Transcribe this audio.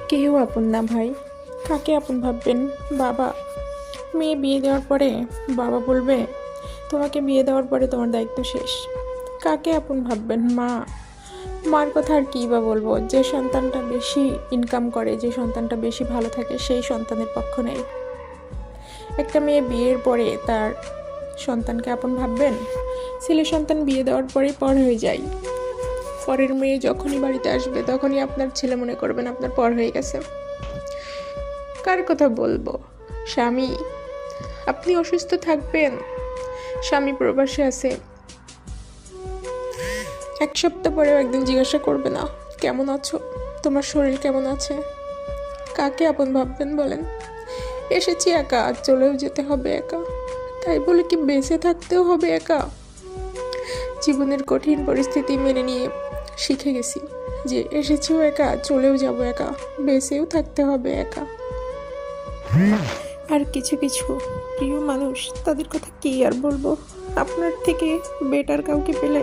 কেউ আপন না ভাই। কাকে আপন ভাববেন? বাবা। মেয়ে বিয়ে দেওয়ার পরে বাবা বলবে তোমাকে বিয়ে দেওয়ার পরে তোমার দায়িত্ব শেষ। কাকে আপন ভাববেন? মা। মার কথা আর কী বা বলবো, যে সন্তানটা বেশি ইনকাম করে, যে সন্তানটা বেশি ভালো থাকে, সেই সন্তানের পক্ষ নেই। একটা মেয়ে বিয়ের পরে তার সন্তানকে আপন ভাববেন? ছেলে সন্তান বিয়ে দেওয়ার পরেই পর হয়ে যায়। পরের মেয়ে যখনই বাড়িতে আসবে তখনই আপনার ছেলে মনে করবেন আপনার পর হয়ে গেছে। কার কথা বলবো? স্বামী। আপনি অসুস্থ থাকবেন, স্বামী প্রবাসে আছে, 1 সপ্তাহ পরেও একদিন জিজ্ঞাসা করবে না কেমন আছো, তোমার শরীর কেমন আছে? কাকে আপন ভাববেন বলেন? এসেছি একা, চলেও যেতে হবে একা, তাই বলে কি বেঁচে থাকতেও হবে একা? জীবনের কঠিন পরিস্থিতি মেনে নিয়ে শিখে গেছি যে এসেছিও একা, চলেও যাব একা, বেঁচেও থাকতে হবে একা। আর কিছু কিছু প্রিয় মানুষ, তাদের কথা কি আর বলবো। আপনার থেকে বেটার কাউকে পেলে